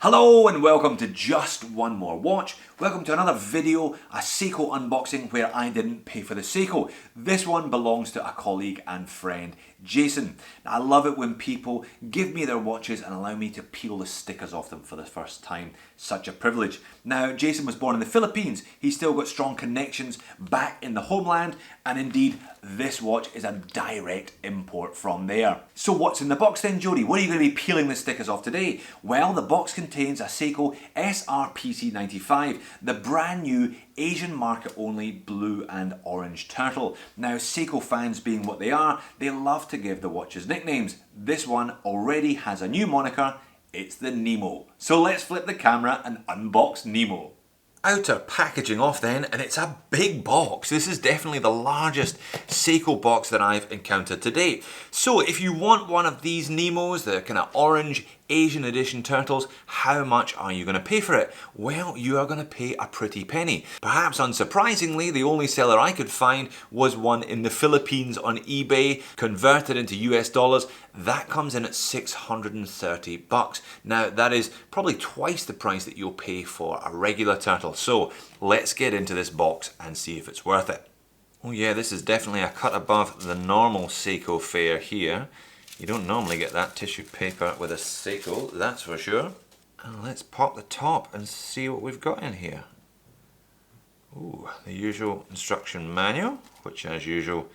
Hello and welcome to Just One More Watch. Welcome to another video, a Seiko unboxing where I didn't pay for the Seiko. This one belongs to a colleague and friend, Jason. Now, I love it when people give me their watches and allow me to peel the stickers off them for the first time. Such a privilege. Now, Jason was born in the Philippines. He's still got strong connections back in the homeland, and indeed, this watch is a direct import from there. So what's in the box then, Jody? What are you going to be peeling the stickers off today? Well, the box contains a Seiko SRPC95, the brand new Asian market only blue and orange turtle. Now, Seiko fans being what they are, they love to give the watches nicknames. This one already has a new moniker. It's the Nemo. So let's flip the camera and unbox Nemo. Outer packaging off then, and it's a big box. This is definitely the largest Seiko box that I've encountered to date. So if you want one of these Nemos, the kind of orange Asian edition turtles, how much are you going to pay for it? Well, you are going to pay a pretty penny. Perhaps unsurprisingly, the only seller I could find was one in the Philippines on eBay, converted into US dollars. That comes in at 630 bucks. Now, that is probably twice the price that you'll pay for a regular turtle. So let's get into this box and see if it's worth it. Oh yeah, this is definitely a cut above the normal Seiko fare here. You don't normally get that tissue paper with a Seiko, that's for sure. And let's pop the top and see what we've got in here. Ooh, the usual instruction manual, which as usual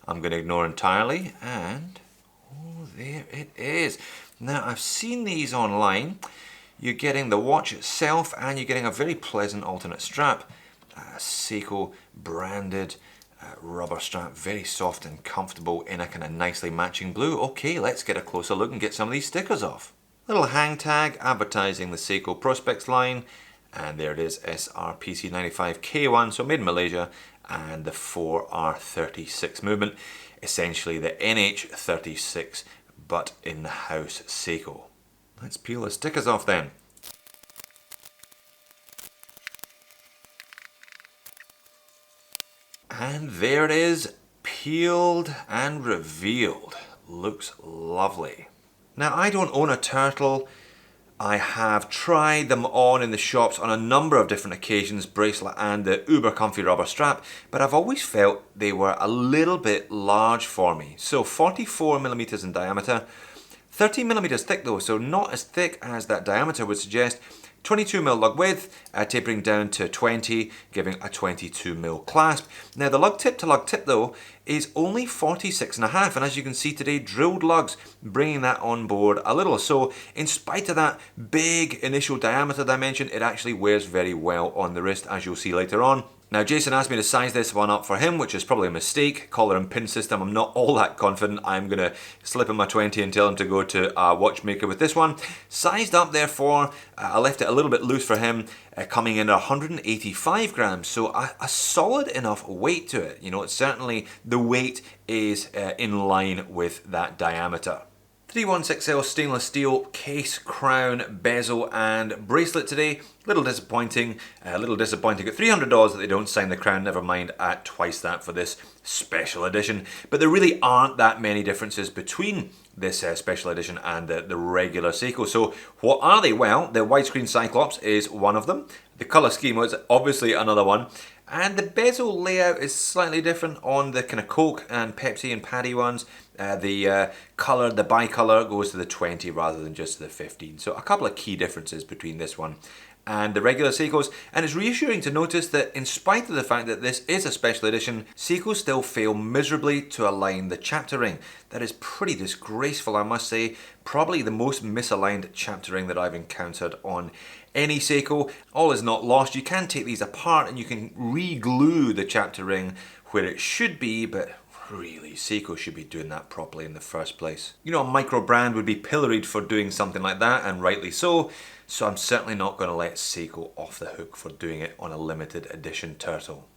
I'm going to ignore entirely. And oh, there it is. Now, I've seen these online. You're getting the watch itself and you're getting a very pleasant alternate strap. Seiko branded rubber strap, very soft and comfortable in a kind of nicely matching blue. Okay, let's get a closer look and get some of these stickers off. Little hang tag advertising the Seiko Prospects line, and there it is, SRPC95 K1, so made in Malaysia, and the 4R36 movement, essentially the NH36 but in-house Seiko. Let's peel the stickers off then. And there it is, peeled and revealed. Looks lovely. Now, I don't own a turtle. I have tried them on in the shops on a number of different occasions, bracelet and the uber comfy rubber strap, but I've always felt they were a little bit large for me. So 44 millimeters in diameter, 13 millimeters thick though, so not as thick as that diameter would suggest. 22mm lug width, tapering down to 20, giving a 22mm clasp. Now the lug tip to lug tip though is only 46.5, and as you can see today, drilled lugs, bringing that on board a little. So in spite of that big initial diameter dimension, it actually wears very well on the wrist, as you'll see later on. Now, Jason asked me to size this one up for him, which is probably a mistake. Collar and pin system, I'm not all that confident. I'm going to slip him my 20 and tell him to go to a watchmaker with this one. Sized up, therefore, I left it a little bit loose for him, coming in at 185 grams. So a solid enough weight to it. You know, it's certainly the weight is in line with that diameter. 316L stainless steel case, crown, bezel and bracelet today. Little disappointing at $300 that they don't sign the crown, never mind at twice that for this special edition. But there really aren't that many differences between this special edition and the regular Seiko. So what are they? Well, the widescreen Cyclops is one of them. The colour scheme was obviously another one. And the bezel layout is slightly different on the kind of Coke and Pepsi and Paddy ones. The colour, the bicolour goes to the 20 rather than just to the 15. So a couple of key differences between this one and the regular Seikos. And it's reassuring to notice that in spite of the fact that this is a special edition, Seiko still fail miserably to align the chapter ring. That is pretty disgraceful, I must say. Probably the most misaligned chapter ring that I've encountered on any Seiko. All is not lost. You can take these apart and you can re-glue the chapter ring where it should be, but really, Seiko should be doing that properly in the first place. You know, a micro brand would be pilloried for doing something like that, and rightly so. So I'm certainly not going to let Seiko off the hook for doing it on a limited edition turtle.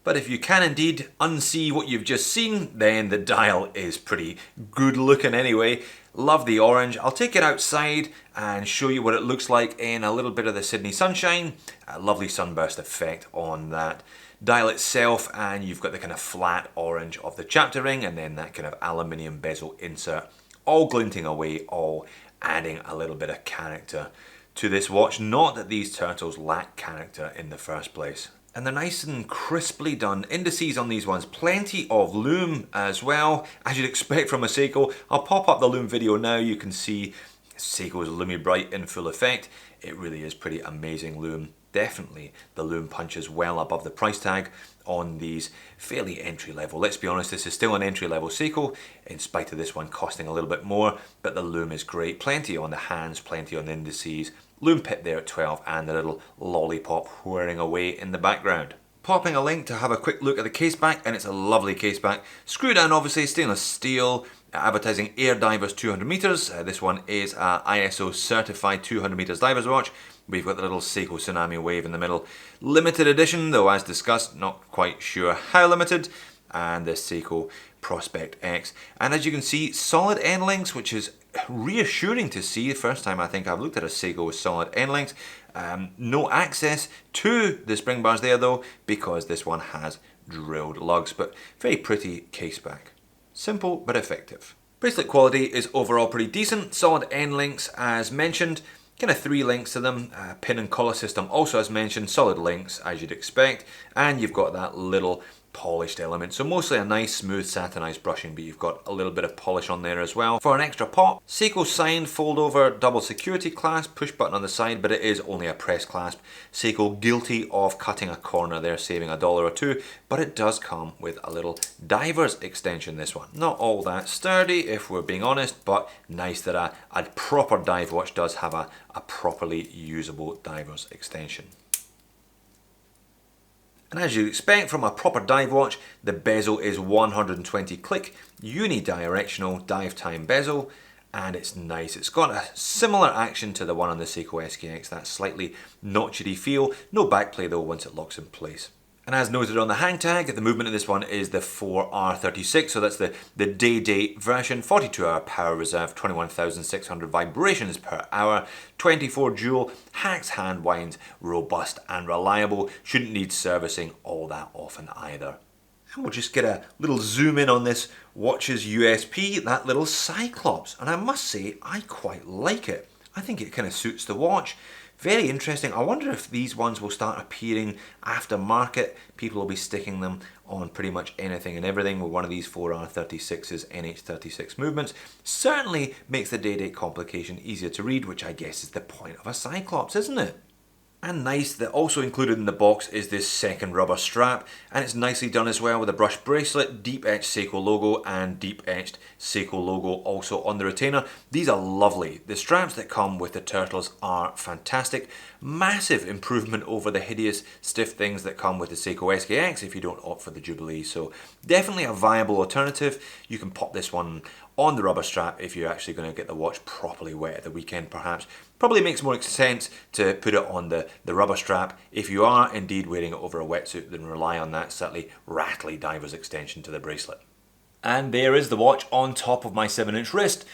But if you can indeed unsee what you've just seen, then the dial is pretty good looking anyway. Love the orange. I'll take it outside and show you what it looks like in a little bit of the Sydney sunshine. A lovely sunburst effect on that dial itself, and you've got the kind of flat orange of the chapter ring and then that kind of aluminium bezel insert, all glinting away, all adding a little bit of character to this watch. Not that these turtles lack character in the first place. And they're nice and crisply done. Indices on these ones, plenty of lume as well, as you'd expect from a Seiko. I'll pop up the lume video now. You can see Seiko's Lumi Bright in full effect. It really is pretty amazing lume. Definitely the lume punches well above the price tag on these fairly entry level. Let's be honest, this is still an entry level Seiko, in spite of this one costing a little bit more, but the lume is great. Plenty on the hands, plenty on the indices. Lume pit there at 12 and the little lollipop whirring away in the background. Popping a link to have a quick look at the case back, and it's a lovely case back. Screw down obviously, stainless steel, advertising air divers 200 meters. This one is a ISO certified 200 meters divers watch. We've got the little Seiko Tsunami Wave in the middle. Limited edition, though as discussed, not quite sure how limited. And the Seiko Prospect X. And as you can see, solid end links, which is reassuring to see. The first time I think I've looked at a Seiko with solid end links. No access to the spring bars there though, because this one has drilled lugs, but very pretty case back. Simple but effective. Bracelet quality is overall pretty decent. Solid end links as mentioned. Kind of 3 links to them. Pin and collar system also as mentioned. Solid links as you'd expect. And you've got that little polished element. So mostly a nice smooth satinized brushing, but you've got a little bit of polish on there as well. For an extra pop, Seiko signed fold over double security clasp, push button on the side, but it is only a press clasp. Seiko guilty of cutting a corner there, saving $1 or $2, but it does come with a little diver's extension, this one. Not all that sturdy if we're being honest, but nice that a proper dive watch does have a properly usable diver's extension. And as you'd expect from a proper dive watch, the bezel is 120 click, unidirectional dive time bezel, and it's nice. It's got a similar action to the one on the Seiko SKX, that slightly notchy feel. No backplay though once it locks in place. And as noted on the hang tag, the movement of this one is the 4R36, so that's the day-date version, 42-hour power reserve, 21,600 vibrations per hour, 24 jewel, hacks hand winds, robust and reliable, shouldn't need servicing all that often either. And we'll just get a little zoom in on this watch's USP, that little Cyclops, and I must say, I quite like it. I think it kind of suits the watch. Very interesting. I wonder if these ones will start appearing aftermarket. People will be sticking them on pretty much anything and everything with one of these 4R36's NH36 movements. Certainly makes the day-date complication easier to read, which I guess is the point of a Cyclops, isn't it? And nice that also included in the box is this second rubber strap, and it's nicely done as well with a brushed bracelet, deep etched Seiko logo and deep etched Seiko logo also on the retainer. These are lovely. The straps that come with the turtles are fantastic. Massive improvement over the hideous stiff things that come with the Seiko SKX if you don't opt for the Jubilee. So definitely a viable alternative. You can pop this one on the rubber strap if you're actually going to get the watch properly wet at the weekend perhaps. Probably makes more sense to put it on the rubber strap if you are indeed wearing it over a wetsuit than rely on that slightly rattly diver's extension to the bracelet. And there is the watch on top of my 7-inch wrist.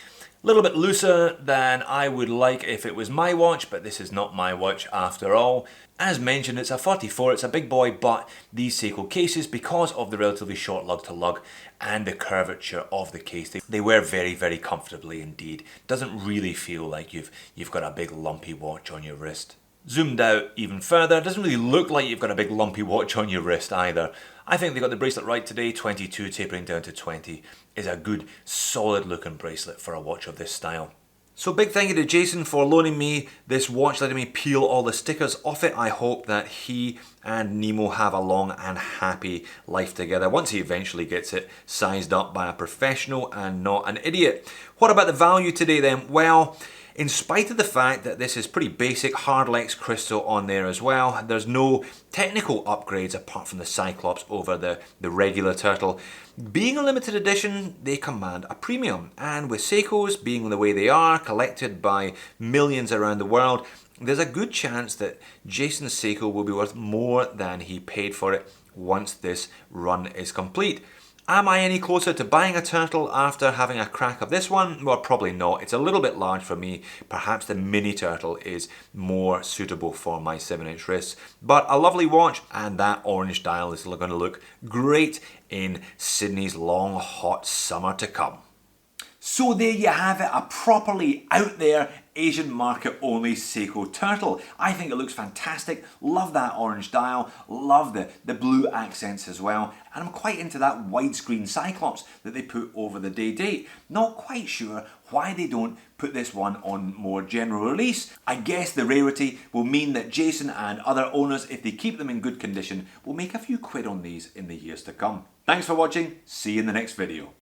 A little bit looser than I would like if it was my watch, but this is not my watch after all. As mentioned, it's a 44, it's a big boy, but these Seiko cases, because of the relatively short lug to lug and the curvature of the case, they wear very, very comfortably indeed. Doesn't really feel like you've got a big lumpy watch on your wrist. Zoomed out even further, it doesn't really look like you've got a big lumpy watch on your wrist either. I think they got the bracelet right today. 22 tapering down to 20 is a good solid looking bracelet for a watch of this style. So big thank you to Jason for loaning me this watch, letting me peel all the stickers off it. I hope that he and Nemo have a long and happy life together once he eventually gets it sized up by a professional and not an idiot. What about the value today then? Well, in spite of the fact that this is pretty basic, Hardlex crystal on there as well, there's no technical upgrades apart from the Cyclops over the regular turtle. Being a limited edition, they command a premium, and with Seikos being the way they are, collected by millions around the world, there's a good chance that Jason's Seiko will be worth more than he paid for it once this run is complete. Am I any closer to buying a turtle after having a crack of this one? Well, probably not. It's a little bit large for me. Perhaps the mini turtle is more suitable for my 7-inch wrists. But a lovely watch, and that orange dial is going to look great in Sydney's long, hot summer to come. So there you have it, a properly out there Asian market only Seiko turtle. I think it looks fantastic, love that orange dial, love the blue accents as well, and I'm quite into that widescreen Cyclops that they put over the day date. Not quite sure why they don't put this one on more general release. I guess the rarity will mean that Jason and other owners, if they keep them in good condition, will make a few quid on these in the years to come. Thanks for watching, see you in the next video.